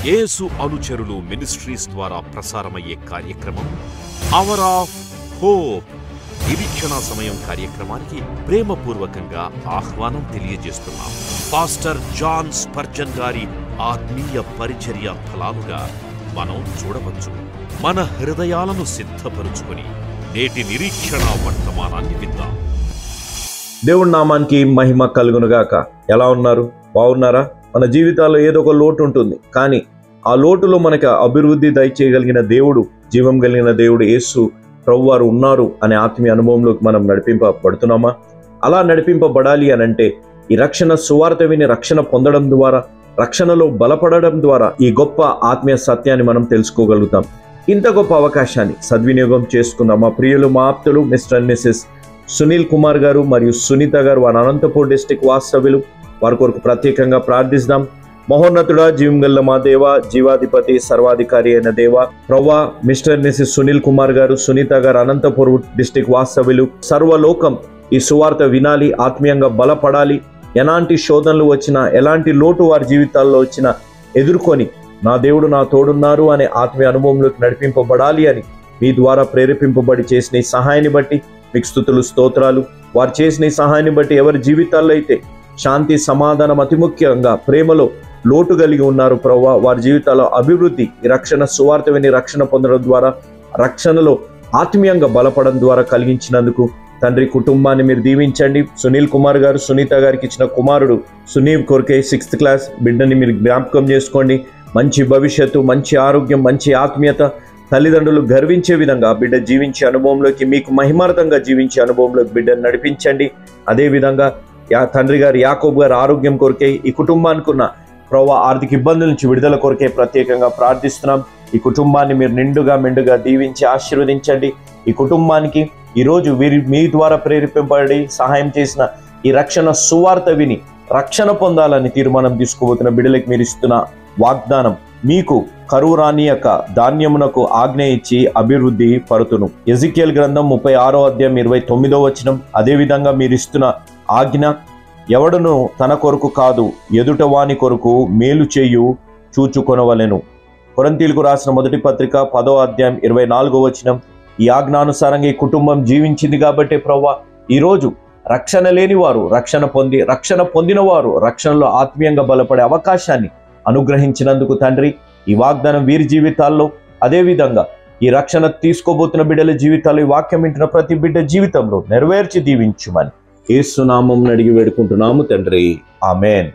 యేసు అనుచరులు మినిస్ట్రీస్ ద్వారా ప్రసారమయ్యే కార్యక్రమం అవర్ ఆఫ్ హోప్. నిరీక్షణ సమయం కార్యక్రమానికి ప్రేమపూర్వకంగా ఆహ్వానం తెలియజేస్తున్నాం. పాస్టర్ జాన్ స్పర్జన్ గారి ఆత్మీయ పరిచర్య ఫలాలుగా మనం చూడవచ్చు. మన హృదయాలను సిద్ధపరుచుకొని నేటి నిరీక్షణ వర్తమానాన్ని విందాం. దేవుడి నామానికి మహిమ కలుగునుగాక. ఎలా ఉన్నారు? బాగున్నారా? మన జీవితాల్లో ఏదో ఒక లోటు ఉంటుంది, కానీ ఆ లోటులో మనకి అభివృద్ధి దయచేయగలిగిన దేవుడు, జీవం కలిగిన దేవుడు యేసు ప్రభువారు ఉన్నారు అనే ఆత్మీయ అనుభవంలోకి మనం నడిపింపబడుతున్నామా? అలా నడిపింపబడాలి అనంటే ఈ రక్షణ సువార్త విని రక్షణ పొందడం ద్వారా, రక్షణలో బలపడడం ద్వారా ఈ గొప్ప ఆత్మీయ సత్యాన్ని మనం తెలుసుకోగలుగుతాం. ఇంత గొప్ప అవకాశాన్ని సద్వినియోగం చేసుకున్న మా ప్రియులు, మా ఆప్తులు Mr and Mrs Sunil Kumar గారు మరియు సునీత గారు, వారి అనంతపూర్ డిస్టిక్ వాస్తవ్యులు, వారి కొరకు ప్రత్యేకంగా ప్రార్థిస్తాం. మహోన్నతుడా, జీవం గల్ల మా దేవ, జీవాధిపతి, సర్వాధికారి అయిన దేవ, ప్రవ్వా, mister and Mrs Sunil Kumar గారు, సునీత గారు అనంతపూర్ డిస్టిక్ వాస్తవ్యులు, సర్వలోకం ఈ సువార్త వినాలి, ఆత్మీయంగా బలపడాలి. ఎలాంటి శోధనలు వచ్చినా, ఎలాంటి లోటు వారి జీవితాల్లో వచ్చినా ఎదుర్కొని నా దేవుడు నా తోడున్నారు అనే ఆత్మీయ అనుభవంలోకి నడిపింపబడాలి అని మీ ద్వారా ప్రేరేపింపబడి చేసిన ఈ సహాయాన్ని బట్టి మీకు స్తుతులు, స్తోత్రాలు. వారు చేసిన ఈ సహాయాన్ని బట్టి ఎవరి జీవితాల్లో అయితే శాంతి, సమాధానం, అతి ముఖ్యంగా ప్రేమలో లోటు కలిగి ఉన్నారు ప్రభువా, వారి జీవితాల్లో అభివృద్ధి ఈ రక్షణ సువార్త విని రక్షణ పొందడం ద్వారా, రక్షణలో ఆత్మీయంగా బలపడడం ద్వారా కలిగించినందుకు తండ్రి, కుటుంబాన్ని మీరు దీవించండి. సునీల్ కుమార్ గారు, సునీత గారికి ఇచ్చిన కుమారుడు సునీల్ కొరకే 6th క్లాస్ బిడ్డని మీరు జ్ఞాపకం చేసుకోండి. మంచి భవిష్యత్తు, మంచి ఆరోగ్యం, మంచి ఆత్మీయత, తల్లిదండ్రులు గర్వించే విధంగా బిడ్డ జీవించే అనుభవంలోకి, మీకు మహిమార్థంగా జీవించే అనుభవంలోకి బిడ్డను నడిపించండి. అదేవిధంగా తండ్రి గారు యాకోబు గారు ఆరోగ్యం కొరకే, ఈ కుటుంబానికి ఉన్న ప్రభావ ఆర్థిక ఇబ్బందుల నుంచి విడుదల కొరకే ప్రత్యేకంగా ప్రార్థిస్తున్నాం. ఈ కుటుంబాన్ని మీరు నిండుగా మెండుగా దీవించి ఆశీర్వదించండి. ఈ కుటుంబానికి ఈరోజు మీ ద్వారా ప్రేరేపింపబడి సహాయం చేసిన ఈ రక్షణ సువార్త విని రక్షణ పొందాలని తీర్మానం తీసుకోబోతున్న బిడ్డలకు మీరు ఇస్తున్న వాగ్దానం, మీకు కరువు రానియక ధాన్యమునకు ఆజ్ఞ ఇచ్చి అభివృద్ధి పరుతును. ఎజికేల్ గ్రంథం 36వ అధ్యాయం 29వ వచనం. అదేవిధంగా మీరు ఇస్తున్న ఆజ్ఞ, ఎవడును తన కొరకు కాదు ఎదుట వాని కొరకు మేలు చేయు చూచుకొనవలెను. కొరింథీయులకు రాసిన మొదటి పత్రిక 10వ అధ్యాయం 24వ వచనం. ఈ ఆజ్ఞానుసారంగా ఈ కుటుంబం జీవించింది కాబట్టి ప్రభువా, ఈరోజు రక్షణ లేని వారు రక్షణ పొంది, రక్షణ పొందిన వారు రక్షణలో ఆత్మీయంగా బలపడే అవకాశాన్ని అనుగ్రహించినందుకు తండ్రి, ఈ వాగ్దానం వీరి జీవితాల్లో, అదేవిధంగా ఈ రక్షణ తీసుకోబోతున్న బిడ్డల జీవితాల్లో, ఈ వాక్యం వింటున్న ప్రతి బిడ్డ జీవితంలో నెరవేర్చి దీవించుమని యేసు నామమున అడిగి వేడుకుంటున్నాము తండ్రి, amen.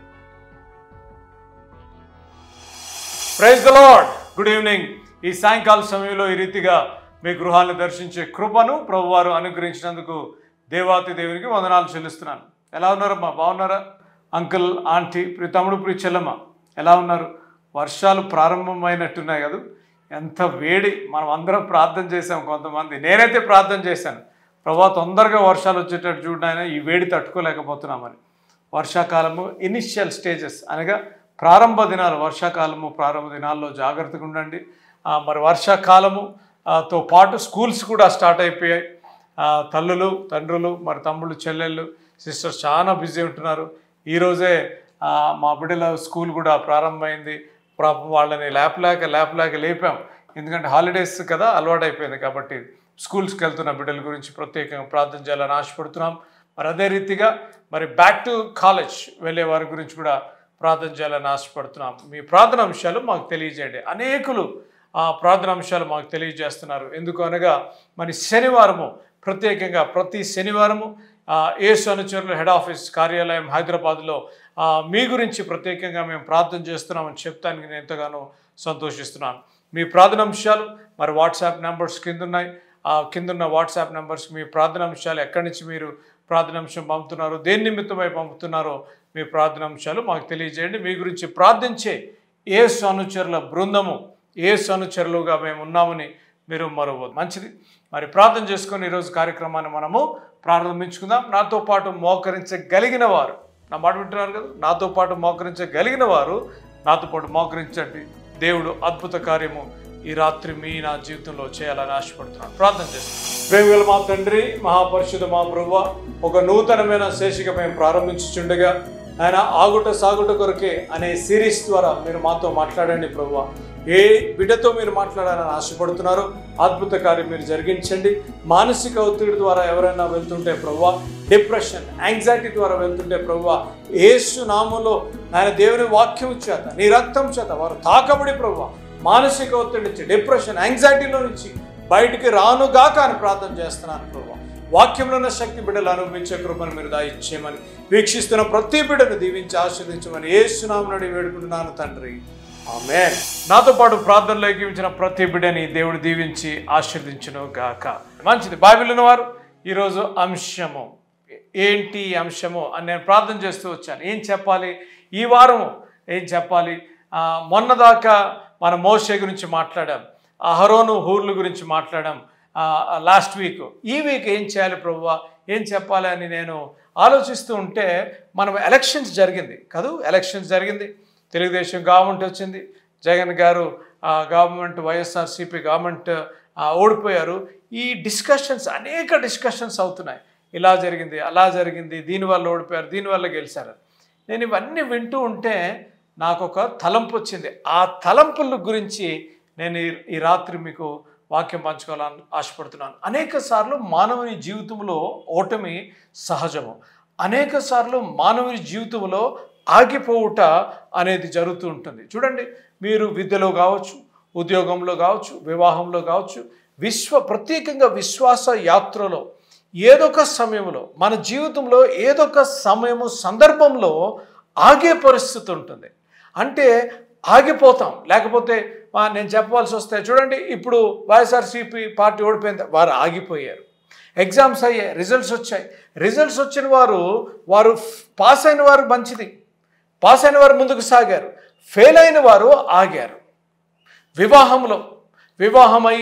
Praise the lord. Good evening. ఈ సాయంకాల సమయంలో ఈ రీతిగా మీ గృహాలను దర్శించే కృపను ప్రభువారు అనుగ్రహించినందుకు దేవాతి దేవునికి వందనాలు చెల్లిస్తున్నాను. ఎలా ఉన్నారమ్మా? బాగున్నారా? అంకుల్, ఆంటీ, ప్రియ తమ్ముడు, ప్రియ చెల్లమ్మ ఎలా ఉన్నారు? వర్షాలు ప్రారంభమైనట్టున్నాయి కదా. ఎంత వేడి. మనం అందరం ప్రార్థన చేసాం, కొంతమంది, నేనైతే ప్రార్థన చేశాను, ప్రభా తొందరగా వర్షాలు వచ్చేటట్టు చూడైనా ఈ వేడి తట్టుకోలేకపోతున్నామని. వర్షాకాలము ఇనిషియల్ స్టేజెస్ అనగా ప్రారంభ దినాలు, వర్షాకాలము ప్రారంభ దినాల్లో జాగ్రత్తగా ఉండండి. మరి వర్షాకాలముతో పాటు స్కూల్స్ కూడా స్టార్ట్ అయిపోయాయి. తల్లులు, తండ్రులు, మరి తమ్ముళ్ళు, చెల్లెళ్ళు, సిస్టర్స్ చాలా బిజీ ఉంటున్నారు. ఈరోజే మా బిడ్డల స్కూల్ కూడా ప్రారంభమైంది. వాళ్ళని ల్యాప్ లేక లేపాం, ఎందుకంటే హాలిడేస్ కదా, అలవాటు అయిపోయింది. కాబట్టి స్కూల్స్కి వెళ్తున్న బిడ్డల గురించి ప్రత్యేకంగా ప్రార్థన చేయాలని ఆశపడుతున్నాం. మరి అదే రీతిగా మరి బ్యాక్ టు కాలేజ్ వెళ్ళే వారి గురించి కూడా ప్రార్థన చేయాలని ఆశపడుతున్నాం. మీ ప్రార్థన అంశాలు మాకు తెలియజేయండి. అనేకులు ప్రార్థన అంశాలు మాకు తెలియజేస్తున్నారు. ఎందుకు అనగా మరి శనివారము, ప్రత్యేకంగా ప్రతి శనివారము యేసు అనుచరుల హెడ్ ఆఫీస్ కార్యాలయం హైదరాబాద్లో మీ గురించి ప్రత్యేకంగా మేము ప్రార్థన చేస్తున్నామని చెప్తానికి నేను ఎంతగానో సంతోషిస్తున్నాను. మీ ప్రార్థన అంశాలు మరి వాట్సాప్ నెంబర్స్ కిందున్నాయి. కిందున్న వాట్సాప్ నెంబర్స్కి మీ ప్రార్థన అంశాలు, ఎక్కడి నుంచి మీరు ప్రార్థన అంశం పంపుతున్నారో, దేని నిమిత్తమై పంపుతున్నారో మీ ప్రార్థన అంశాలు మాకు తెలియజేయండి. మీ గురించి ప్రార్థించే యేసు అనుచరుల బృందము, యేసు అనుచరులుగా మేము ఉన్నామని మీరు మరొకటి మంచిది. మరి ప్రార్థన చేసుకొని ఈరోజు కార్యక్రమాన్ని మనము ప్రారంభించుకుందాం. నాతో పాటు మోకరించగలిగిన వారు, నా మాట వింటున్నారు కదా, నాతో పాటు మోకరించగలిగిన వారు నాతో పాటు మోకరించండి. దేవుడు అద్భుత కార్యము ఈ రాత్రి నా జీవితంలో చేయాలని ఆశపడుతున్నాను. ప్రార్థన చేస్తాను. ప్రేమగల మా తండ్రి, మహాపరిశుద్ధ మా ప్రభువా, ఒక నూతనమైన శేషిక మేము ప్రారంభించుచుండగా ఆయన ఆగుట సాగుట కొరకే అనే సిరీస్ ద్వారా మీరు మాతో మాట్లాడండి ప్రభువా. ఏ బిడ్డతో మీరు మాట్లాడాలని ఆశపడుతున్నారో అద్భుత కార్యం మీరు జరిగించండి. మానసిక ఒత్తిడి ద్వారా ఎవరైనా వెళ్తుంటే ప్రభువా, డిప్రెషన్, యాంగ్జైటీ ద్వారా వెళ్తుంటే ప్రభువా, యేసు నామములో ఆయన దేవుని వాక్యం చేత, నీ రక్తం చేత వారు తాకబడి ప్రభువా, మానసిక ఒత్తిడి నుంచి, డిప్రెషన్, యాంగ్జైటీలో నుంచి బయటికి రానుగాక అని ప్రార్థన చేస్తున్నాను ప్రభువా. వాక్యంలో ఉన్న శక్తి బిడ్డలు అనుభవించే కృపను మీరు దయచేయమని, వీక్షిస్తున్న ప్రతి బిడ్డను దీవించి ఆశీర్వదించమని యేసు నామమున వేడుకుంటున్నాను తండ్రి, ఆమేన్. నాతో పాటు ప్రార్థనలో ఏకీవించిన ప్రతి బిడ్డని దేవుడు దీవించి ఆశీర్వదించును గాక. మంచిది. బైబిల్ ఉన్నవారు ఈరోజు అంశము ఏంటి, అంశము అని నేను ప్రార్థన చేస్తూ వచ్చాను. ఏం చెప్పాలి ఈ వారము, ఏం చెప్పాలి? మొన్నదాకా మనం మోషే గురించి మాట్లాడాం, అహరోను హూర్ల గురించి మాట్లాడాం లాస్ట్ వీక్. ఈ వీక్ ఏం చేయాలి ప్రభువా, ఏం చెప్పాలి అని నేను ఆలోచిస్తూ ఉంటే మనం ఎలక్షన్స్ జరిగింది కదూ, ఎలక్షన్స్ జరిగింది. తెలుగుదేశం గవర్నమెంట్ వచ్చింది, జగన్ గారు గవర్నమెంట్, వైఎస్ఆర్సీపీ గవర్నమెంట్ ఓడిపోయారు. ఈ డిస్కషన్స్, అనేక డిస్కషన్స్ అవుతున్నాయి. ఇలా జరిగింది, అలా జరిగింది, దీనివల్ల ఓడిపోయారు, దీనివల్ల గెలిచారు. నేను ఇవన్నీ వింటూ ఉంటే నాకు ఒక తలంపు వచ్చింది. ఆ తలంపుల గురించి నేను ఈ రాత్రి మీకు వాక్యం పంచుకోవాలని ఆశపడుతున్నాను. అనేక సార్లు మానవుని జీవితంలో ఓటమి సహజము. అనేక సార్లు మానవుని జీవితంలో ఆగిపోవుట అనేది జరుగుతూ ఉంటుంది. చూడండి, మీరు విద్యలో కావచ్చు, ఉద్యోగంలో కావచ్చు, వివాహంలో కావచ్చు, ప్రత్యేకంగా విశ్వాస యాత్రలో ఏదొక సమయంలో, మన జీవితంలో ఏదొక సమయము, సందర్భంలో ఆగే పరిస్థితి ఉంటుంది. అంటే ఆగిపోతాం. లేకపోతే నేను చెప్పవలసి వస్తే, చూడండి, ఇప్పుడు వైఎస్ఆర్సీపీ పార్టీ ఓడిపోయింది, వారు ఆగిపోయారు. ఎగ్జామ్స్ అయ్యాయి, రిజల్ట్స్ వచ్చాయి. రిజల్ట్స్ వచ్చిన వారు పాస్ అయిన వారు మంచిది, పాస్ అయిన వారు ముందుకు సాగారు, ఫెయిల్ అయిన వారు ఆగారు. వివాహమై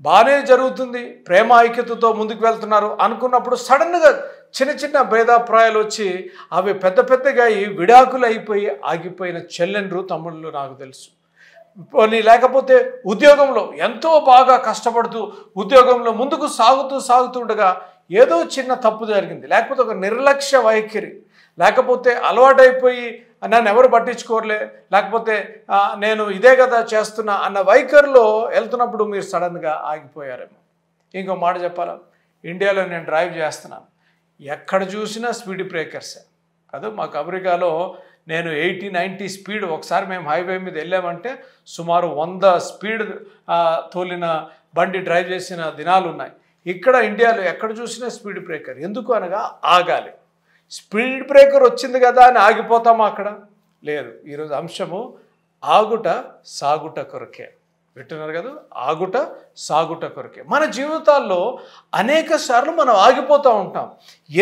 బాగానే జరుగుతుంది, ప్రేమ ఐక్యతతో ముందుకు వెళ్తున్నారు అనుకున్నప్పుడు సడన్గా చిన్న చిన్న భేదాభిప్రాయాలు వచ్చి అవి పెద్ద పెద్దగా విడాకులు అయిపోయి ఆగిపోయిన చెల్లెండ్రు, తమ్ముళ్ళు నాకు తెలుసు. లేకపోతే ఉద్యోగంలో ఎంతో బాగా కష్టపడుతూ ఉద్యోగంలో ముందుకు సాగుతుండగా ఏదో చిన్న తప్పు జరిగింది, లేకపోతే ఒక నిర్లక్ష్య వైఖరి, లేకపోతే అలవాటైపోయి నన్ను ఎవరు పట్టించుకోరలే, లేకపోతే నేను ఇదే కదా చేస్తున్నా అన్న వైఖరిలో వెళ్తున్నప్పుడు మీరు సడన్గా ఆగిపోయారేమో. ఇంకో మాట చెప్పాలా, ఇండియాలో నేను డ్రైవ్ చేస్తున్నాను, ఎక్కడ చూసినా స్పీడ్ బ్రేకర్సే కాదు. మాకు అమెరికాలో నేను 80-90 స్పీడ్, ఒకసారి మేము హైవే మీద వెళ్ళామంటే సుమారు 100 స్పీడ్ తోలిన బండి డ్రైవ్ చేసిన దినాలు ఉన్నాయి. ఇక్కడ ఇండియాలో ఎక్కడ చూసినా స్పీడ్ బ్రేకర్. ఎందుకు అనగా ఆగాలి. స్పీడ్ బ్రేకర్ వచ్చింది కదా అని ఆగిపోతామా? అక్కడ లేదు. ఈరోజు అంశము ఆగుట సాగుట కొరకే. వింటున్నారు కదా, ఆగుట సాగుట కొరకే. మన జీవితాల్లో అనేక సార్లు మనం ఆగిపోతూ ఉంటాం.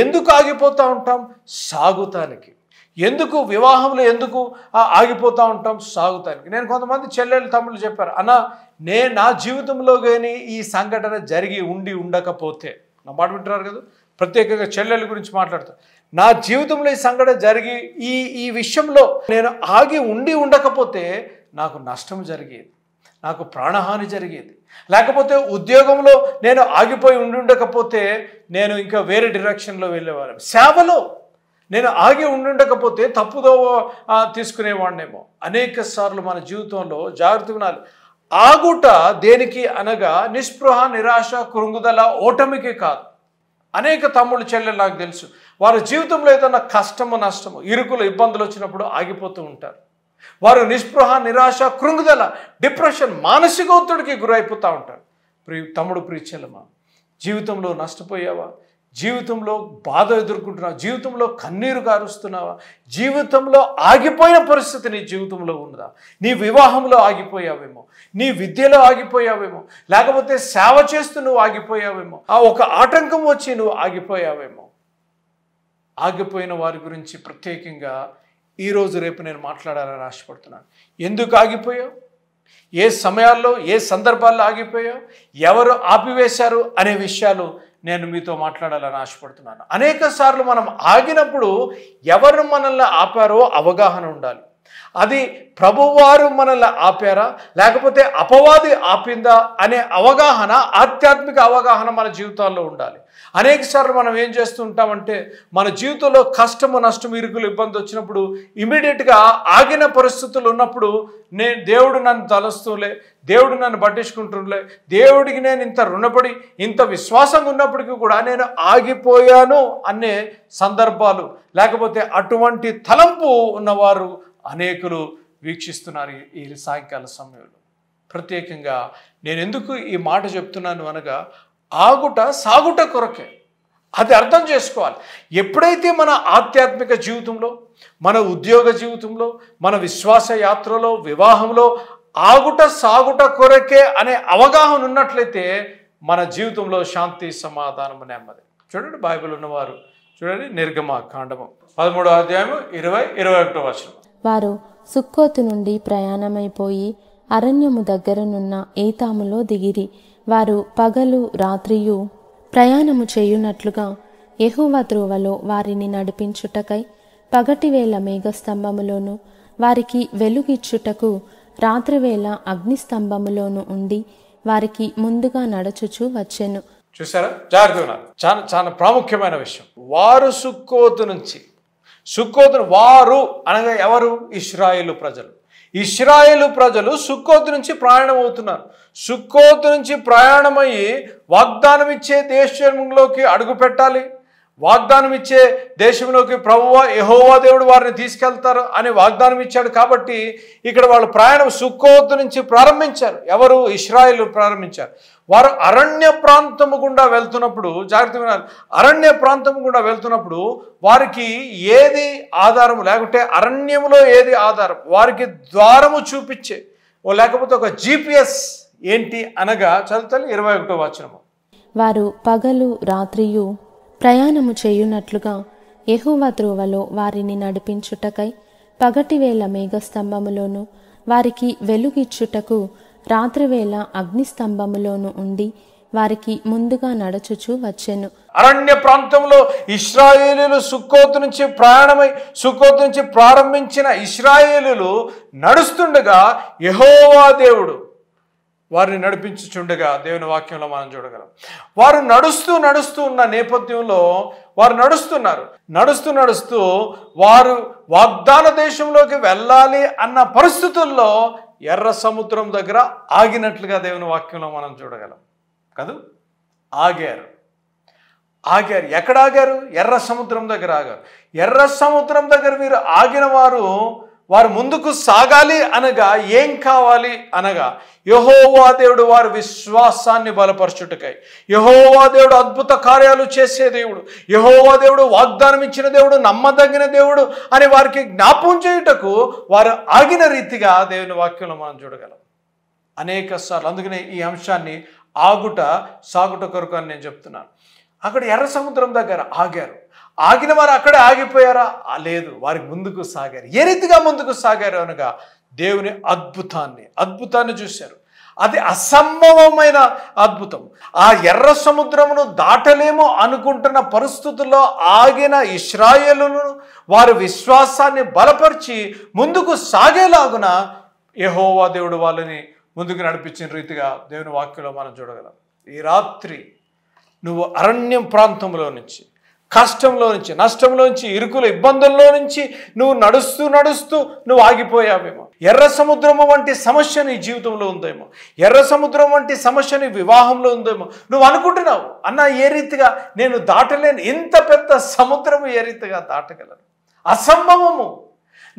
ఎందుకు ఆగిపోతూ ఉంటాం? సాగుతానికి. ఎందుకు వివాహంలో ఎందుకు ఆగిపోతూ ఉంటాం? సాగుతానికి. నేను కొంతమంది చెల్లెళ్ళు, తమ్ముళ్ళు చెప్పారు, అన్న నా జీవితంలో కానీ ఈ సంఘటన జరిగి ఉండకపోతే, నా మాట వింటున్నారు కదా, ప్రత్యేకంగా చెల్లెళ్ళ గురించి మాట్లాడుతాను, నా జీవితంలో ఈ సంఘటన జరిగి ఈ విషయంలో నేను ఆగి ఉండకపోతే నాకు నష్టం జరిగేది, నాకు ప్రాణహాని జరిగేది. లేకపోతే ఉద్యోగంలో నేను ఆగిపోయి ఉండకపోతే నేను ఇంకా వేరే డైరెక్షన్లో వెళ్ళేవాళ్ళం. సేవలో నేను ఆగి ఉండకపోతే తప్పుదో తీసుకునేవాడినేమో. అనేక సార్లు మన జీవితంలో జాగ్రత్త వినాలి. ఆగుట దేనికి అనగా నిస్పృహ, నిరాశ, కృంగుదల, ఓటమికి కాదు. అనేక తమ్ముళ్ళు, చెల్లెలు నాకు తెలుసు, వారి జీవితంలో ఏదైనా కష్టము, నష్టము, ఇరుకులు, ఇబ్బందులు వచ్చినప్పుడు ఆగిపోతూ ఉంటారు. వారు నిస్పృహ, నిరాశ, కృంగుదల, డిప్రెషన్, మానసిక ఒత్తిడికి గురైపోతూ ఉంటారు. తమ్ముడు, చెల్లెమ్మా, జీవితంలో నష్టపోయావా? జీవితంలో బాధ ఎదుర్కొంటున్నావా? జీవితంలో కన్నీరు కారుస్తున్నావా? జీవితంలో ఆగిపోయిన పరిస్థితి నీ జీవితంలో ఉన్నదా? నీ వివాహంలో ఆగిపోయావేమో, నీ విద్యలో ఆగిపోయావేమో, లేకపోతే సేవ చేస్తూ నువ్వు ఆగిపోయావేమో, ఒక ఆటంకం వచ్చి నువ్వు ఆగిపోయావేమో. ఆగిపోయిన వారి గురించి ప్రత్యేకంగా ఈరోజు రేపు నేను మాట్లాడాలని ఆశపడుతున్నాను. ఎందుకు ఆగిపోయావు? ఏ సమయాల్లో, ఏ సందర్భాల్లో ఆగిపోయావు? ఎవరు ఆపివేశారు అనే విషయాలు నేను మీతో మాట్లాడాలని ఆశపడుతున్నాను. అనేక సార్లు మనం ఆగినప్పుడు ఎవరు మనల్ని ఆపారో అవగాహన ఉండాలి. అది ప్రభువారు మనల్ని ఆపారా లేకపోతే అపవాది ఆపిందా అనే అవగాహన, ఆధ్యాత్మిక అవగాహన మన జీవితాల్లో ఉండాలి. అనేక సార్లు మనం ఏం చేస్తూ ఉంటామంటే మన జీవితంలో కష్టము, నష్టము, ఇరుకులు, ఇబ్బంది వచ్చినప్పుడు ఇమీడియట్గా ఆగిన పరిస్థితులు ఉన్నప్పుడు దేవుడు నన్ను తలస్తూలే, దేవుడు నన్ను పట్టించుకుంటుండే, దేవుడికి నేను ఇంత రుణపడి ఇంత విశ్వాసంగా ఉన్నప్పటికీ కూడా నేను ఆగిపోయాను అనే సందర్భాలు, లేకపోతే అటువంటి తలంపు ఉన్నవారు అనేకులు వీక్షిస్తున్నారు ఈ సాయంకాల సమయంలో. ప్రత్యేకంగా నేను ఎందుకు ఈ మాట చెప్తున్నాను అనగా, ఆగుట సాగుట కొరకే. అది అర్థం చేసుకోవాలి. ఎప్పుడైతే మన ఆధ్యాత్మిక జీవితంలో, మన ఉద్యోగ జీవితంలో, మన విశ్వాస యాత్రలో, వివాహంలో ఆగుట సాగుట కొరకే అనే అవగాహన ఉన్నట్లయితే మన జీవితంలో శాంతి, సమాధానము, నెమ్మది. చూడండి, బైబిల్ ఉన్నవారు చూడండి, నిర్గమకాండము 13వ అధ్యాయము 20-21 వచనం. వారు సుక్కోతు నుండి ప్రయాణమైపోయి అరణ్యము దగ్గరనున్న ఏతాములో దిగిరి. వారు పగలు రాత్రియు ప్రయాణము చేయునట్లుగా యెహోవా త్రోవలో వారిని నడిపించుటకై పగటివేళ మేఘస్తంభములోను వారికి వెలుగిచ్చుటకు రాత్రివేళ అగ్నిస్తంభములోను ఉండి వారికి ముందుగా నడుచుచూ వచ్చెను. చూసారా, జాగ్రత్తగా చాలా చాలా ప్రాముఖ్యమైన విషయం. వారు సుక్కోతు వారు అనగా ఎవరు? ఇశ్రాయేలు ప్రజలు. ఇశ్రాయేలు ప్రజలు సుక్కోతు నుంచి ప్రయాణం అవుతున్నారు. సుక్కోతు నుంచి ప్రయాణమయ్యి వాగ్దానం ఇచ్చే దేశంలోకి అడుగు పెట్టాలి. వాగ్దానం ఇచ్చే దేశంలోకి ప్రభువా యెహోవా దేవుడు వారిని తీసుకెళ్తారు అని వాగ్దానం ఇచ్చాడు. కాబట్టి ఇక్కడ వాళ్ళు ప్రయాణం సుక్కోతు నుంచి ప్రారంభించారు. ఎవరు? ఇశ్రాయేలు ప్రారంభించారు. వారు అరణ్య ప్రాంతము గుండా వెళ్తున్నప్పుడు, జాగ్రత్తగా వినాలి, అరణ్య ప్రాంతము గుండా వెళ్తున్నప్పుడు వారికి ఏది ఆధారము, లేకుంటే అరణ్యములో ఏది ఆధారం, వారికి ద్వారము చూపించే లేకపోతే ఒక GPS ఏంటి అనగా చదువుతాను 21వ వచనము. వారు పగలు రాత్రియు ప్రయాణము చేయునట్లుగా యెహోవా త్రోవలో వారిని నడిపించుటకై పగటివేళ మేఘస్తంభములోను వారికి వెలుగిచ్చుటకు రాత్రివేళ అగ్నిస్తంభములోను ఉండి వారికి ముందుగా నడుచుచూ వచ్చెను. అరణ్య ప్రాంతంలో ఇశ్రాయేలీలు సుక్కోతు నుంచి ప్రారంభించిన ఇశ్రాయేలీలు నడుస్తుండగా యెహోవా దేవుడు వారిని నడిపించుచుండగా దేవుని వాక్యంలో మనం చూడగలం. వారు నడుస్తూ ఉన్న నేపథ్యంలో వారు నడుస్తూ వారు వాగ్దాన దేశంలోకి వెళ్ళాలి అన్న పరిస్థితుల్లో ఎర్ర సముద్రం దగ్గర ఆగినట్లుగా దేవుని వాక్యంలో మనం చూడగలం కదా. ఆగారు. ఎక్కడ ఆగారు? ఎర్ర సముద్రం దగ్గర ఆగారు. ఎర్ర సముద్రం దగ్గర వీరు ఆగిన వారు ముందుకు సాగాలి అనగా ఏం కావాలి అనగా యెహోవా దేవుడు వారి విశ్వాసాన్ని బలపరచుటకై, యెహోవా దేవుడు అద్భుత కార్యాలు చేసే దేవుడు, యెహోవా దేవుడు వాగ్దానం ఇచ్చిన దేవుడు, నమ్మదగిన దేవుడు అని వారికి జ్ఞాపకం చేయుటకు వారు ఆగిన రీతిగా దేవుని వాక్యంలో మనం చూడగలం అనేక సార్లు. అందుకనే ఈ అంశాన్ని ఆగుట సాగుట కొరకు అని నేను చెప్తున్నాను. అక్కడ ఎర్ర సముద్రం దగ్గర ఆగిన వారు అక్కడే ఆగిపోయారా? లేదు, వారికి ముందుకు సాగారు. ఏ రీతిగా ముందుకు సాగారు అనగా దేవుని అద్భుతాన్ని చూశారు. అది అసంభవమైన అద్భుతం. ఆ ఎర్ర సముద్రమును దాటలేమో అనుకుంటున్న పరిస్థితుల్లో ఆగిన ఇశ్రాయేలును వారి విశ్వాసాన్ని బలపరిచి ముందుకు సాగేలాగున యెహోవా దేవుడు వాళ్ళని ముందుకు నడిపించిన రీతిగా దేవుని వాక్యంలో మనం చూడగలం. ఈ రాత్రి నువ్వు అరణ్యం ప్రాంతంలో నుంచి, కష్టంలో నుంచి, నష్టంలో నుంచి, ఇరుకుల ఇబ్బందుల్లో నుంచి నువ్వు నడుస్తూ నువ్వు ఆగిపోయావేమో. ఎర్ర సముద్రము వంటి సమస్య నీ జీవితంలో ఉందేమో, ఎర్ర సముద్రం వంటి సమస్య నీ వివాహంలో ఉందేమో. నువ్వు అనుకుంటున్నావు, అన్న ఏ రీతిగా నేను దాటలేను, ఇంత పెద్ద సముద్రము ఏ రీతిగా దాటగలను? అసంభవము.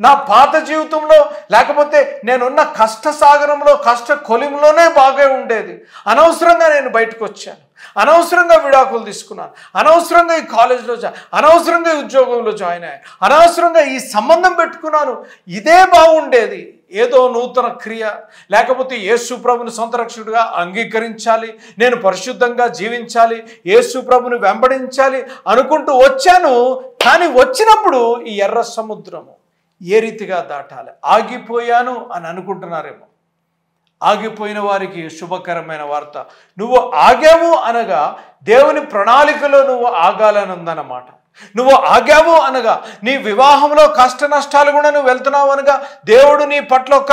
నా పాత జీవితంలో లేకపోతే నేనున్న కష్ట సాగరంలో, కష్ట కొలిమిలోనే బాగా ఉండేది. అనవసరంగా నేను బయటకు వచ్చాను, అనవసరంగా విడాకులు తీసుకున్నాను, అనవసరంగా ఈ కాలేజీలో అనవసరంగా ఈ ఉద్యోగంలో జాయిన్ అయ్యాను, అనవసరంగా ఈ సంబంధం పెట్టుకున్నాను, ఇదే బాగుండేది. ఏదో నూతన క్రియ లేకపోతే యేసు ప్రభుని సొంత రక్షకుడిగా అంగీకరించాలి, నేను పరిశుద్ధంగా జీవించాలి, యేసు ప్రభుని వెంబడించాలి అనుకుంటూ వచ్చాను. కానీ వచ్చినప్పుడు ఈ ఎర్ర సముద్రము ఏ రీతిగా దాటాలి? ఆగిపోయాను అని అనుకుంటున్నారేమో. ఆగిపోయిన వారికి శుభకరమైన వార్త, నువ్వు ఆగావు అనగా దేవుని ప్రణాళికలో నువ్వు ఆగాలని ఉందన్నమాట. నువ్వు ఆగావు అనగా, నీ వివాహంలో కష్ట నష్టాలు కూడా నువ్వు వెళ్తున్నావు అనగా దేవుడు నీ పట్ల ఒక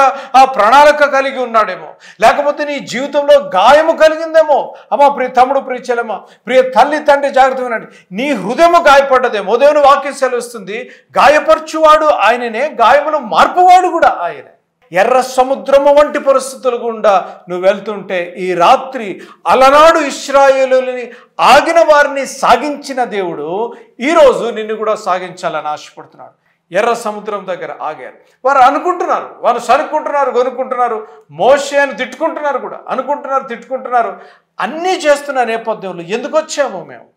ప్రణాళిక కలిగి ఉన్నాడేమో. లేకపోతే నీ జీవితంలో గాయము కలిగిందేమో. అమ్మా ప్రియ తమ్ముడు, ప్రియ చెల్లెమ్మ, ప్రియ తల్లి తండ్రి జాగ్రత్తగా వినండి. నీ హృదయము గాయపడ్డదేమో. దేవుని వాక్యం సెలవిస్తుంది, గాయపరచువాడు ఆయననే, గాయములు మార్పువాడు కూడా ఆయనే. ఎర్ర సముద్రము వంటి పరిస్థితుల గుండా నువ్వు వెళ్తుంటే ఈ రాత్రి అలనాడు ఇశ్రాయేలుని ఆగిన వారిని సాగించిన దేవుడు ఈరోజు నిన్ను కూడా సాగించాలని ఆశపడుతున్నాడు. ఎర్ర సముద్రం దగ్గర ఆగారు. వారు అనుకుంటున్నారు, వారు సరుక్కుంటున్నారు, కొనుక్కుంటున్నారు, మోషేని తిట్టుకుంటున్నారు కూడా, అనుకుంటున్నారు, తిట్టుకుంటున్నారు. అన్నీ చేస్తున్న నేపథ్యంలో ఎందుకు వచ్చాము మేము?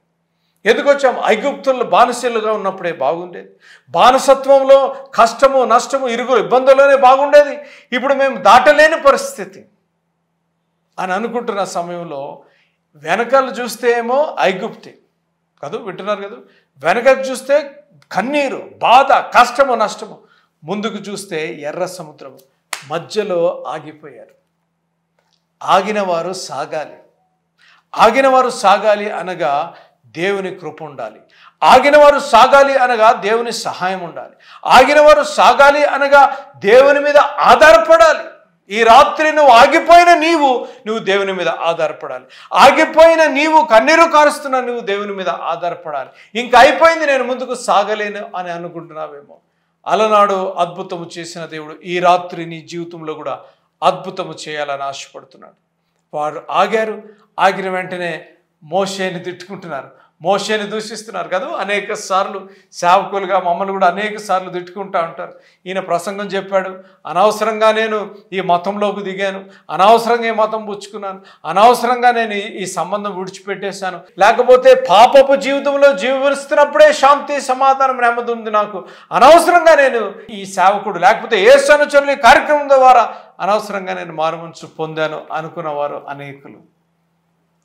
ఎందుకు వచ్చాము? ఐగుప్తుల్లో బానిసలుగా ఉన్నప్పుడే బాగుండేది. బానిసత్వంలో కష్టము, నష్టము, ఇరుగులు, ఇబ్బందుల్లోనే బాగుండేది. ఇప్పుడు మేము దాటలేని పరిస్థితి అని అనుకుంటున్న సమయంలో వెనకాల చూస్తే ఏమో ఐగుప్తి కాదు, వింటున్నారు కదా, వెనకకు చూస్తే కన్నీరు, బాధ, కష్టము, నష్టము, ముందుకు చూస్తే ఎర్ర సముద్రము. మధ్యలో ఆగిపోయారు. ఆగిన వారు సాగాలి. ఆగిన వారు సాగాలి అనగా దేవుని కృప ఉండాలి. ఆగిన వారు సాగాలి అనగా దేవుని సహాయం ఉండాలి. ఆగిన వారు సాగాలి అనగా దేవుని మీద ఆధారపడాలి. ఈ రాత్రి నువ్వు ఆగిపోయిన నువ్వు దేవుని మీద ఆధారపడాలి. ఆగిపోయిన నీవు కన్నీరు కారుస్తున్నా నువ్వు దేవుని మీద ఆధారపడాలి. ఇంకా అయిపోయింది, నేను ముందుకు సాగలేను అని అనుకుంటున్నావేమో. అలనాడు అద్భుతము చేసిన దేవుడు ఈ రాత్రి నీ జీవితంలో కూడా అద్భుతము చేయాలని ఆశపడుతున్నాడు. వారు ఆగారు. ఆగిన వెంటనే మోషేని తిట్టుకుంటున్నారు, మోషేని దూషిస్తున్నారు కదా. అనేక సార్లు సేవకులుగా మమ్మల్ని కూడా అనేక సార్లు తిట్టుకుంటూ ఉంటారు. ఈయన ప్రసంగం చెప్పాడు, అనవసరంగా నేను ఈ మతంలోకి దిగాను, అనవసరంగా ఈ మతం పుచ్చుకున్నాను, అనవసరంగా నేను ఈ సంబంధం విడిచిపెట్టేశాను, లేకపోతే పాపపు జీవితంలో జీవిస్తున్నప్పుడే శాంతి, సమాధానం, నెమ్మది ఉంది నాకు, అనవసరంగా నేను ఈ సేవకుడు లేకపోతే యేసు అనుచరులు ఈ కార్యక్రమం ద్వారా అనవసరంగా నేను మారుమనసు పొందాను అనుకున్నవారు అనేకులు.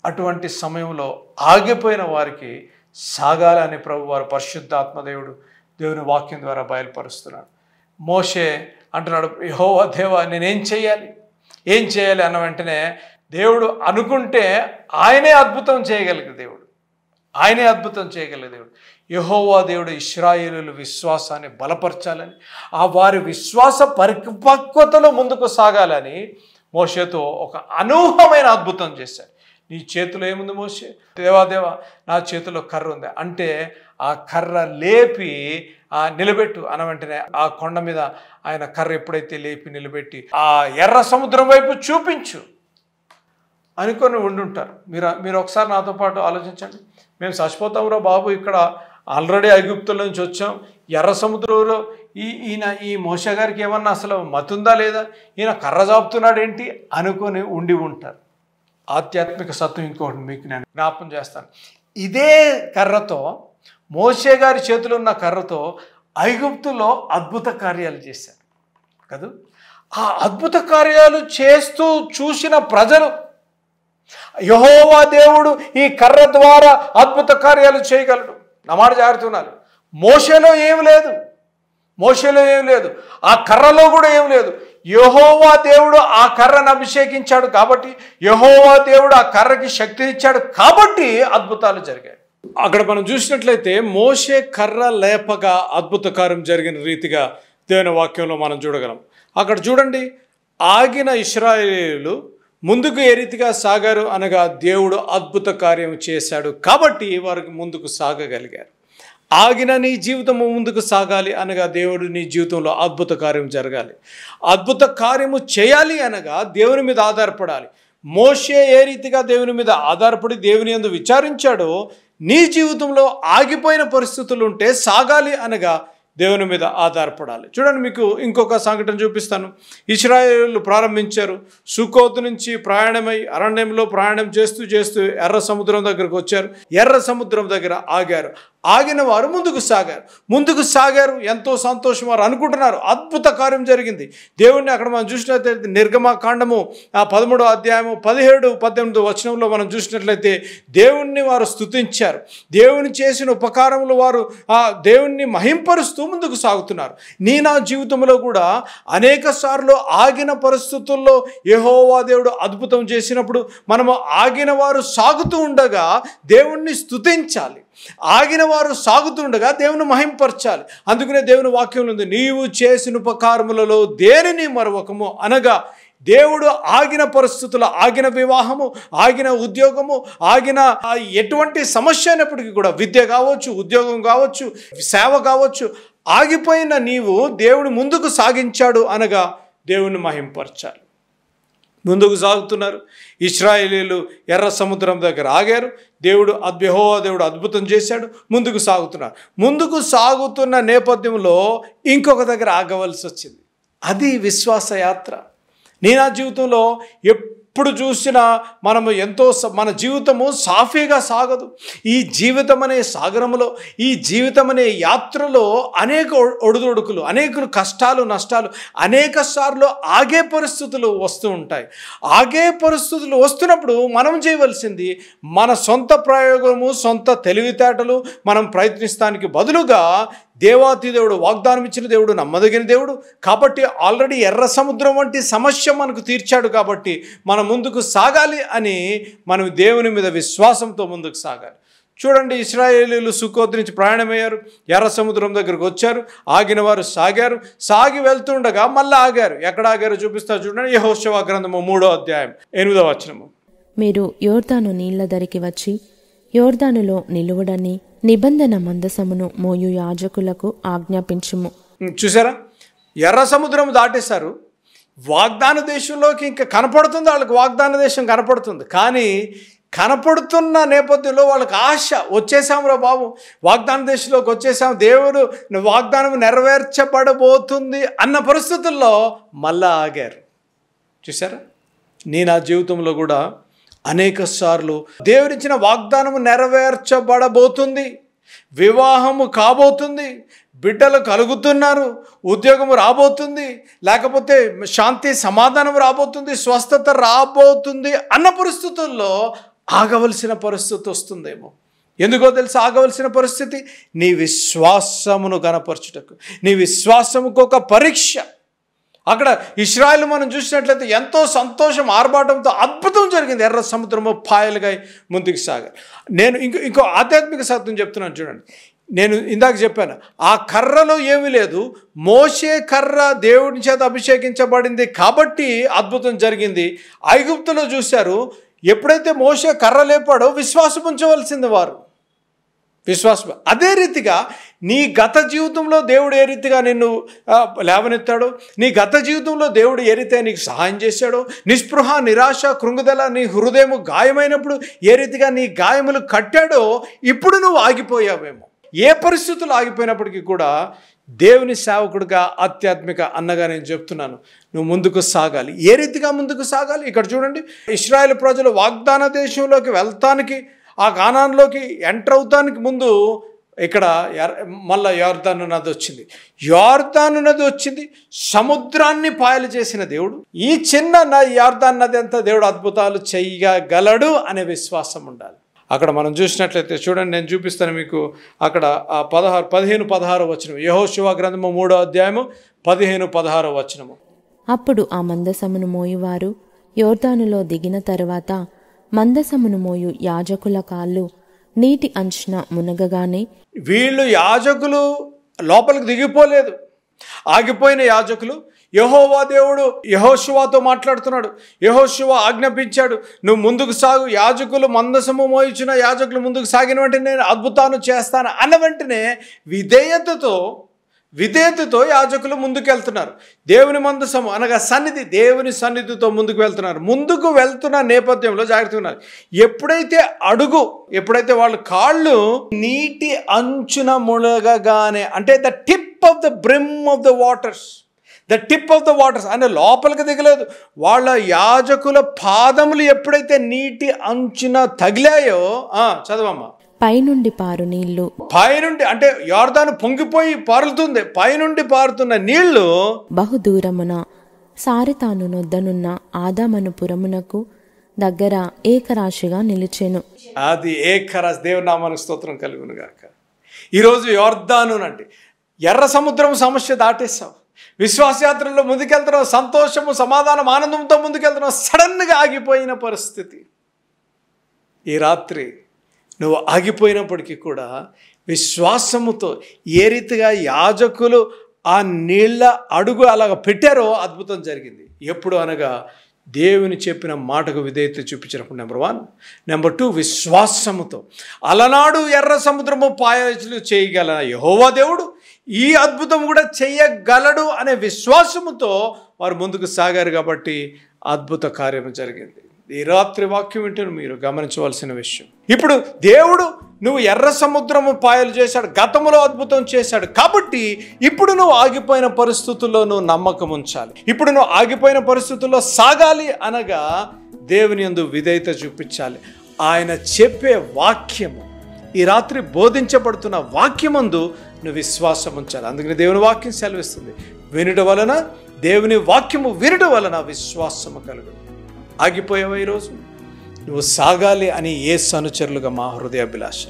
అటువంటి సమయంలో ఆగిపోయిన వారికి సాగాలని ప్రభు వారు పరిశుద్ధాత్మదేవుడు దేవుని వాక్యం ద్వారా బయలుపరుస్తున్నాడు. మోషే అంటున్నాడు, యెహోవా దేవా నేనేం చేయాలి, ఏం చేయాలి అన్న వెంటనే దేవుడు అనుకుంటే ఆయనే అద్భుతం చేయగలిగే దేవుడు, ఆయనే అద్భుతం చేయగలిగే దేవుడు. యెహోవా దేవుడు ఇశ్రాయేలుల విశ్వాసాన్ని బలపరచాలని, ఆ వారి విశ్వాస పరిపక్వతలో ముందుకు సాగాలని మోషేతో ఒక అనూహ్యమైన అద్భుతం చేశాడు. నీ చేతిలో ఏముంది మోషే? దేవా నా చేతిలో కర్ర ఉంది అంటే ఆ కర్ర లేపి నిలబెట్టు అన్న వెంటనే ఆ కొండ మీద ఆయన కర్ర ఎప్పుడైతే లేపి నిలబెట్టి ఆ ఎర్ర సముద్రం వైపు చూపించు అనుకొని ఉండుంటారు. మీరు ఒకసారి నాతో పాటు ఆలోచించండి. మేము చచ్చిపోతాంరా బాబు, ఇక్కడ ఆల్రెడీ ఐగుప్తుల నుంచి వచ్చాం, ఎర్ర సముద్రంలో ఈ మోషే గారికి ఏమన్నా అసలు మతుందా లేదా, ఈయన కర్ర చాపుతున్నాడు ఏంటి అనుకొని ఉండి ఉంటారు. ఆధ్యాత్మిక సత్వం ఇంకోటి మీకు నేను జ్ఞాపం చేస్తాను. ఇదే కర్రతో, మోషే గారి చేతిలో ఉన్న కర్రతో ఐగుప్తులో అద్భుత కార్యాలు చేశారు కదా. ఆ అద్భుత కార్యాలు చేస్తూ చూసిన ప్రజలు, యెహోవా దేవుడు ఈ కర్ర ద్వారా అద్భుత కార్యాలు చేయగలడు. నా మాట జాగ్రత్త ఉన్నారు. మోషేలో ఏం లేదు, మోషేలో ఏం లేదు, ఆ కర్రలో కూడా ఏం లేదు. యెహోవా దేవుడు ఆ కర్రను అభిషేకించాడు కాబట్టి, యెహోవా దేవుడు ఆ కర్రకి శక్తినిచ్చాడు కాబట్టి అద్భుతాలు జరిగాయి. అక్కడ మనం చూసినట్లయితే మోషే కర్ర లేపగా అద్భుత కార్యం జరిగిన రీతిగా దేవుని వాక్యంలో మనం చూడగలం. అక్కడ చూడండి, ఆగిన ఇశ్రాయేలీయులు ముందుకు ఏ రీతిగా సాగారు అనగా దేవుడు అద్భుత కార్యం చేశాడు కాబట్టి వారికి ముందుకు సాగగలిగారు. ఆగిన నీ జీవితము ముందుకు సాగాలి అనగా దేవుడు నీ జీవితంలో అద్భుత కార్యం జరగాలి. అద్భుత కార్యము చేయాలి అనగా దేవుని మీద ఆధారపడాలి. మోషే ఏ రీతిగా దేవుని మీద ఆధారపడి దేవుని యందు విచారించాడో, నీ జీవితంలో ఆగిపోయిన పరిస్థితులు ఉంటే సాగాలి అనగా దేవుని మీద ఆధారపడాలి. చూడండి, మీకు ఇంకొక సంఘటన చూపిస్తాను. ఇశ్రాయేలు ప్రారంభించారు. సుకోతు నుంచి ప్రయాణమై అరణ్యంలో ప్రయాణం చేస్తూ చేస్తూ ఎర్ర సముద్రం దగ్గరకు వచ్చారు. ఎర్ర సముద్రం దగ్గర ఆగారు. ఆగిన వారు ముందుకు సాగారు. ఎంతో సంతోషం. వారు అనుకుంటున్నారు అద్భుత కార్యం జరిగింది. దేవుణ్ణి అక్కడ మనం చూసినట్లయితే నిర్గమకాండము 13వ అధ్యాయము 17-18 వచనంలో మనం చూసినట్లయితే దేవుణ్ణి వారు స్తుతించారు. దేవుని చేసిన ఉపకారములు వారు ఆ దేవుణ్ణి మహింపరుస్తూ ముందుకు సాగుతున్నారు. నా జీవితంలో కూడా అనేక సార్లు ఆగిన పరిస్థితుల్లో యెహోవా దేవుడు అద్భుతం చేసినప్పుడు మనము ఆగిన వారు సాగుతూ ఉండగా దేవుణ్ణి స్తుతించాలి. ఆగిన వారు సాగుతుండగా దేవుని మహింపరచాలి. అందుకనే దేవుని వాక్యంలో ఉంది, నీవు చేసిన ఉపకారములలో దేనిని మరొకము అనగా దేవుడు ఆగిన పరిస్థితులు, ఆగిన వివాహము, ఆగిన ఉద్యోగము, ఆగిన ఎటువంటి సమస్య అయినప్పటికీ కూడా, విద్య కావచ్చు, ఉద్యోగం కావచ్చు, సేవ కావచ్చు, ఆగిపోయిన నీవు దేవుడు ముందుకు సాగించాడు అనగా దేవుని మహింపరచాలి. ముందుకు సాగుతున్నారు. ఇశ్రాయేలీయులు ఎర్ర సముద్రం దగ్గర ఆగారు. యెహోవా దేవుడు అద్భుతం చేశాడు. ముందుకు సాగుతున్నారు. ముందుకు సాగుతున్న నేపథ్యంలో ఇంకొక దగ్గర ఆగవలసి వచ్చింది. అది విశ్వాస యాత్ర. నేను నా జీవితంలో ఎప్పుడు చూసినా మన జీవితము సాఫీగా సాగదు. ఈ జీవితం అనే సాగరములో, ఈ జీవితం అనే యాత్రలో అనేక ఒడిదుడుకులు, అనేక కష్టాలు, నష్టాలు, అనేక సార్లు ఆగే పరిస్థితులు వస్తూ ఉంటాయి. ఆగే పరిస్థితులు వస్తున్నప్పుడు మనం చేయవలసింది మన సొంత ప్రయోగము, సొంత తెలివితేటలు మనం ప్రయత్నిస్తానికి బదులుగా దేవాతి దేవుడు, వాగ్దానం ఇచ్చిన దేవుడు, నమ్మదగిన దేవుడు కాబట్టి ఆల్రెడీ ఎర్ర సముద్రం వంటి సమస్య మనకు తీర్చాడు కాబట్టి మనం ముందుకు సాగాలి అని మనం దేవుని మీద విశ్వాసంతో ముందుకు సాగాలి. చూడండి, ఇశ్రాయేలీయులు సుక్కోతు నుంచి ప్రయాణమయ్యారు. ఎర్ర సముద్రం దగ్గరకు వచ్చారు. ఆగిన వారు సాగారు. సాగి వెళ్తుండగా మళ్ళీ ఆగారు. ఎక్కడ ఆగారో చూపిస్తారు చూడండి. యెహోషువ గ్రంథము 3వ అధ్యాయం 8వ వచనము. మీరు యోర్దాను నీళ్ల దరికి వచ్చి యోర్దానులో నిలువడని నిబంధన మందసమును మోయు యాజకులకు ఆజ్ఞాపించుము. చూసారా, ఎర్ర సముద్రం దాటేశారు. వాగ్దాన దేశంలోకి ఇంకా కనపడుతుంది, వాళ్ళకి వాగ్దాన దేశం కనపడుతుంది. కానీ కనపడుతున్న నేపథ్యంలో వాళ్ళకి ఆశ, వచ్చేసామురా బాబు, వాగ్దాన దేశంలోకి వచ్చేసాము, దేవుడు వాగ్దానం నెరవేర్చబడబోతుంది అన్న పరిస్థితుల్లో మళ్ళా ఆగారు. చూసారా, నేను నా జీవితంలో కూడా అనేక సార్లు దేవుడిచ్చిన వాగ్దానము నెరవేర్చబడబోతుంది, వివాహము కాబోతుంది, బిడ్డలు కలుగుతున్నారు, ఉద్యోగం రాబోతుంది, లేకపోతే శాంతి సమాధానం రాబోతుంది, స్వస్థత రాబోతుంది అన్న పరిస్థితుల్లో ఆగవలసిన పరిస్థితి వస్తుందేమో. ఎందుకో తెలుసు ఆగవలసిన పరిస్థితి? నీ విశ్వాసమును గణపరచుటకు, నీ విశ్వాసముకు ఒక పరీక్ష. అక్కడ ఇశ్రాయేల్ మనం చూసినట్లయితే ఎంతో సంతోషం, ఆర్భాటంతో అద్భుతం జరిగింది. ఎర్ర సముద్రము పాయలుగా ముందుకు సాగారు. నేను ఇంకో ఆధ్యాత్మిక సత్యం చెప్తున్నాను చూడండి. నేను ఇందాక చెప్పాను, ఆ కర్రలో ఏమీ లేదు, మోషే కర్ర దేవుని చేత అభిషేకించబడింది కాబట్టి అద్భుతం జరిగింది. ఐగుప్తులో చూశారు, ఎప్పుడైతే మోషే కర్ర లేపాడో విశ్వాసం ఉంచవలసింది వారు, విశ్వాసం. అదే రీతిగా నీ గత జీవితంలో దేవుడు ఏ రీతిగా నిన్ను లేవనెత్తాడో, నీ గత జీవితంలో దేవుడు ఏ రీతిగా నీకు సహాయం చేశాడో, నిస్పృహ, నిరాశ, కృంగుదల, నీ హృదయము గాయమైనప్పుడు ఏ రీతిగా నీ గాయములు కట్టాడో, ఇప్పుడు నువ్వు ఆగిపోయావేమో. ఏ పరిస్థితులు ఆగిపోయినప్పటికీ కూడా దేవుని సేవకుడిగా, ఆధ్యాత్మిక అన్నగా నేను చెప్తున్నాను, నువ్వు ముందుకు సాగాలి. ఏ రీతిగా ముందుకు సాగాలి? ఇక్కడ చూడండి, ఇశ్రాయేల్ ప్రజలు వాగ్దాన దేశంలోకి వెళ్తానికి, ఆ కానాన్లోకి ఎంటర్ అవుతానికి ముందు ఇక్కడ మళ్ళా యోర్దాను నది వచ్చింది. యోర్దాను నది వచ్చింది, సముద్రాన్ని పాయలు చేసిన దేవుడు ఈ చిన్న యోర్దాను నది అంతా దేవుడు అద్భుతాలు చేయగలడు అనే విశ్వాసం ఉండాలి. అక్కడ మనం చూసినట్లయితే చూడండి, నేను చూపిస్తాను మీకు. అక్కడ 15-16 వచనం, యెహోషువ గ్రంథము 3వ అధ్యాయము 15-16 వచనము. అప్పుడు ఆ మందసమును మోయువారు యోర్దానులో దిగిన తరువాత మందసమును మోయు యాజకుల కాళ్ళు నీటి అంచున మునగగానే, వీళ్ళు యాజకులు లోపలికి దిగిపోలేదు, ఆగిపోయిన యాజకులు. యెహోవా దేవుడు యెహోషువతో మాట్లాడుతున్నాడు. యెహోషువ ఆజ్ఞాపించాడు, నువ్వు ముందుకు సాగు. యాజకులు మందసము మోయించిన యాజకులు ముందుకు సాగిన వెంటనే నేను అద్భుతాన్ని చేస్తాను అన్న వెంటనే విధేయతతో యాజకులు ముందుకు వెళ్తున్నారు. దేవుని మందసము అనగా సన్నిధి, దేవుని సన్నిధితో ముందుకు వెళ్తున్నారు. ముందుకు వెళ్తున్న నేపథ్యంలో జాగ్రత్తగా ఉన్నారు. ఎప్పుడైతే వాళ్ళ కాళ్ళు నీటి అంచున మునగగానే, అంటే the tip of the brim of the waters, అంటే లోపలికి దిగలేదు. వాళ్ళ యాజకుల పాదములు ఎప్పుడైతే నీటి అంచున తగిలాయో, చదవమ్మా, పైనుండి పారు నీళ్లు, పైనుండి అంటే యోర్దాను పొంగిపోయి పారుతుంది, పైనుండి పారుతున్న నీళ్లు బహుదూరమున సారెతాను నొద్దనున్న ఆదామను పురమునకు దగ్గర ఏకరాశిగా నిలిచెను. అది ఏకరాశి. దేవుని నామానికి స్తోత్రం కలుగును గాక. ఈరోజు యోర్దాను అంటే ఎర్ర సముద్రం సమస్య దాటేస్తావు, విశ్వాసయాత్రలో ముందుకెళ్తున్నావు, సంతోషము, సమాధానం, ఆనందంతో ముందుకెళ్తున్నావు. సడన్గా ఆగిపోయిన పరిస్థితి. ఈ రాత్రి నువ్వు ఆగిపోయినప్పటికీ కూడా విశ్వాసముతో ఏ రీతిగా యాజకులు ఆ నీళ్ళ అడుగు అలాగ పెట్టారో అద్భుతం జరిగింది. ఎప్పుడు అనగా దేవుని చెప్పిన మాటకు విధేయత చూపించినప్పుడు నెంబర్ 1. నెంబర్ 2, విశ్వాసముతో. అలనాడు ఎర్ర సముద్రము పాయలు చేయగల యెహోవా దేవుడు ఈ అద్భుతం కూడా చేయగలడు అనే విశ్వాసముతో వారు ముందుకు సాగారు కాబట్టి అద్భుత కార్యం జరిగింది. ఈ రాత్రి వాక్యం వింటూ మీరు గమనించవలసిన విషయం, ఇప్పుడు దేవుడు నువ్వు ఎర్ర సముద్రము పాయలు చేశాడు, గతంలో అద్భుతం చేశాడు కాబట్టి ఇప్పుడు నువ్వు ఆగిపోయిన పరిస్థితుల్లో నువ్వు నమ్మకం ఉంచాలి. ఇప్పుడు నువ్వు ఆగిపోయిన పరిస్థితుల్లో సాగాలి అనగా దేవుని యందు విధేయత చూపించాలి. ఆయన చెప్పే వాక్యము, ఈ రాత్రి బోధించబడుతున్న వాక్యమందు నువ్వు విశ్వాసం ఉంచాలి. అందుకని దేవుని వాక్యం సెలవిస్తుంది, వినుట వలన, దేవుని వాక్యము వినుట వలన విశ్వాసము కలుగును. ఆగిపోయావా ఈరోజు? నువ్వు సాగాలి అని యేసు అనుచరులుగా మా హృదయాభిలాష.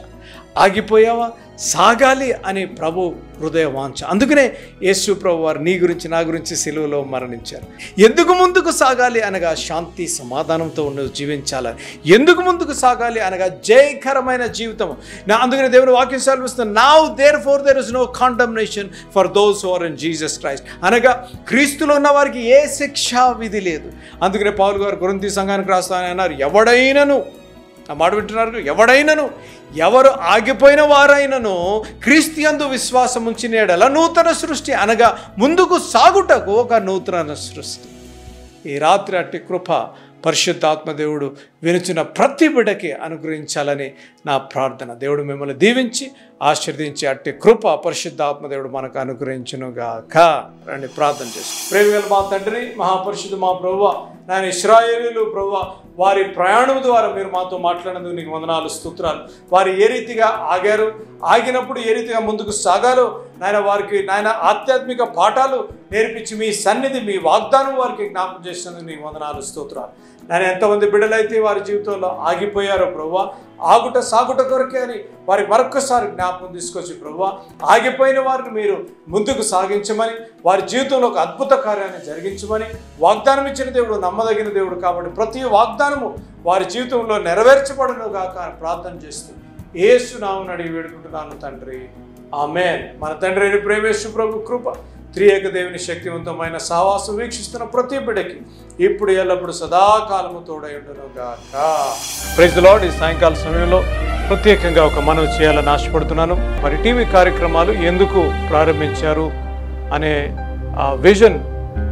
ఆగిపోయావా? సాగాలి అని ప్రభు హృదయ వాంఛ. అందుకనే యేసు ప్రభు వారు నీ గురించి నా గురించి సిలువలో మరణించారు. ఎందుకు ముందుకు సాగాలి అనగా శాంతి సమాధానంతో నువ్వు జీవించాలని. ఎందుకు ముందుకు సాగాలి అనగా జయకరమైన జీవితం. అందుకనే దేవుని వాక్యం సెలవిస్తుంది, now therefore there is no condemnation for those who are in Jesus Christ. అనగా క్రీస్తులో ఉన్న వారికి ఏ శిక్షా విధి లేదు. అందుకనే పౌలు గారు కొరింథీ సంఘానికి రాస్తానని అన్నారు, ఎవడైనను, ఆ మాట వింటున్నారు, ఎవడైనను, ఎవరు ఆగిపోయిన వారైనను క్రీస్తు యందు విశ్వాసం ఉంచిన యెడల నూతన సృష్టి, అనగా ముందుకు సాగుటకు ఒక నూతన సృష్టి. ఈ రాత్రి అట్టి కృప పరిశుద్ధాత్మ దేవుడు వినుచున్న ప్రతి బిడ్డకి అనుగ్రహించాలని నా ప్రార్థన. దేవుడు మిమ్మల్ని దీవించి ఆశీర్వదించి అట్టి కృప పరిశుద్ధాత్మ దేవుడు మనకు అనుగ్రహించునుగాక. రండి ప్రార్థన చేసి. ప్రేమగల మా తండ్రి, మహాపరిశుద్ధ మా ప్రభువా, నాయన ఇశ్రాయేలీయులు ప్రభువా, వారి ప్రయాణం ద్వారా మీరు మాతో మాట్లాడినందుకు నీకు వందనాలు, స్తోత్రాలు. వారు ఏ రీతిగా ఆగారు, ఆగినప్పుడు ఏ రీతిగా ముందుకు సాగాలో నాయన వారికి నాయన ఆధ్యాత్మిక పాఠాలు నేర్పించి మీ సన్నిధి, మీ వాగ్దానం వారికి జ్ఞాపకం చేసినందుకు నీకు వందనాలు, స్తోత్రాలు. నేను ఎంతమంది బిడ్డలైతే వారి జీవితంలో ఆగిపోయారో ప్రభువా, ఆగుట సాగుట కొరకే అని వారికి మరొక్కసారి జ్ఞాపకం తీసుకొచ్చి ప్రభువా, ఆగిపోయిన వారిని మీరు ముందుకు సాగించమని, వారి జీవితంలో ఒక అద్భుత కార్యాన్ని జరిగించమని వాగ్దానం ఇచ్చిన దేవుడు నమ్మదగిన దేవుడు కాబట్టి ప్రతి వాగ్దానము వారి జీవితంలో నెరవేర్చబడును గాక అని ప్రార్థన చేస్తూ యేసు నామమున అడిగి వేడుకుంటున్నాను తండ్రి, ఆమేన్. మన తండ్రి అయిన ప్రేమేశ్వర ప్రభు కృప, త్రియేక దేవుని శక్తివంతమైన సహవాసం వీక్షిస్తున్న ప్రతి బిడ్డకి ఇప్పుడు ఎల్లప్పుడు సదాకాలము తోడై ఉండును గాక. Praise the Lord. ఈ సాయంకాల సమయంలో ప్రత్యేకంగా ఒక మనవి చేయాలని ఆశపడుతున్నాను. మరి టీవీ కార్యక్రమాలు ఎందుకు ప్రారంభించారు అనే ఆ విజన్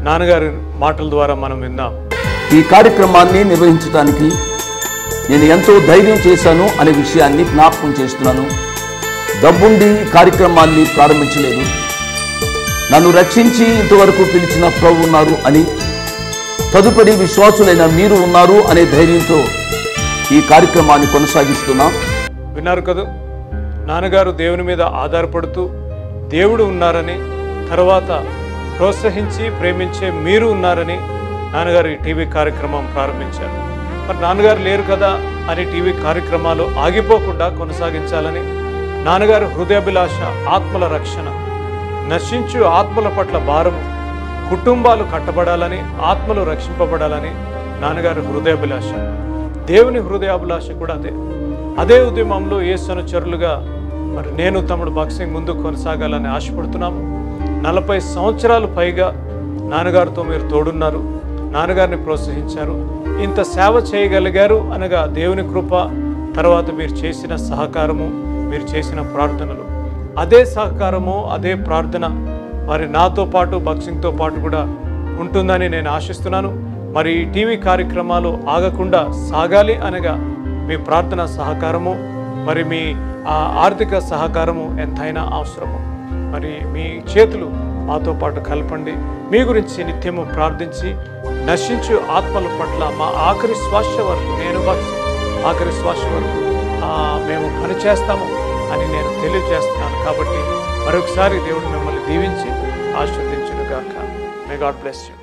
నాన్నగారి మాటల ద్వారా మనం విందాం. ఈ కార్యక్రమాన్ని నిర్వహించడానికి నేను ఎంతో ధైర్యం చేశాను అనే విషయాన్ని జ్ఞాపకం చేస్తున్నాను. డబ్బుండి కార్యక్రమాన్ని ప్రారంభించలేదు. నన్ను రక్షించి ఇంతవరకు పిలిచిన ప్రభు ఉన్నారు అని, తదుపరి విశ్వాసులైన మీరు ఉన్నారు అనే ధైర్యంతో ఈ కార్యక్రమాన్ని కొనసాగిస్తున్నాం. విన్నారు కదా, నాన్నగారు దేవుని మీద ఆధారపడుతూ దేవుడు ఉన్నారని, తర్వాత ప్రోత్సహించి ప్రేమించే మీరు ఉన్నారని నాన్నగారు ఈ టీవీ కార్యక్రమం ప్రారంభించారు. మరి నాన్నగారు లేరు కదా అని టీవీ కార్యక్రమాలు ఆగిపోకుండా కొనసాగించాలని, నాన్నగారు హృదయాభిలాష, ఆత్మల రక్షణ, నశించు ఆత్మల పట్ల భారము, కుటుంబాలు కట్టబడాలని, ఆత్మలు రక్షింపబడాలని నాన్నగారు హృదయాభిలాష. దేవుని హృదయాభిలాష కూడా అదే ఉద్యమంలో యేసు అనుచరులుగా మరి నేను తమ్ముడు బాక్సింగ్ ముందుకు కొనసాగాలని ఆశపడుతున్నాము. 40 సంవత్సరాలు పైగా నాన్నగారితో మీరు తోడున్నారు, నాన్నగారిని ప్రోత్సహించారు, ఇంత సేవ చేయగలిగారు అనగా దేవుని కృప, తర్వాత మీరు చేసిన సహకారము, మీరు చేసిన ప్రార్థనలు, అదే సహకారము, అదే ప్రార్థన మరి నాతో పాటు బాక్సింగ్తో పాటు కూడా ఉంటుందని నేను ఆశిస్తున్నాను. మరి ఈ టీవీ కార్యక్రమాలు ఆగకుండా సాగాలి అనగా మీ ప్రార్థన సహకారము, మరి మీ ఆర్థిక సహకారము ఎంతైనా అవసరము. మరి మీ చేతులు మాతో పాటు కలపండి. మీ గురించి నిత్యము ప్రార్థించి నశించు ఆత్మల పట్ల మా ఆఖరి శ్వాస వరకు, నేను బాక్సింగ్ ఆఖరి శ్వాస వరకు మేము పనిచేస్తాము అని నేను తెలియజేస్తున్నాను. కాబట్టి మరొకసారి దేవుడు మిమ్మల్ని దీవించి ఆశీర్వదించును గాక. May God bless you.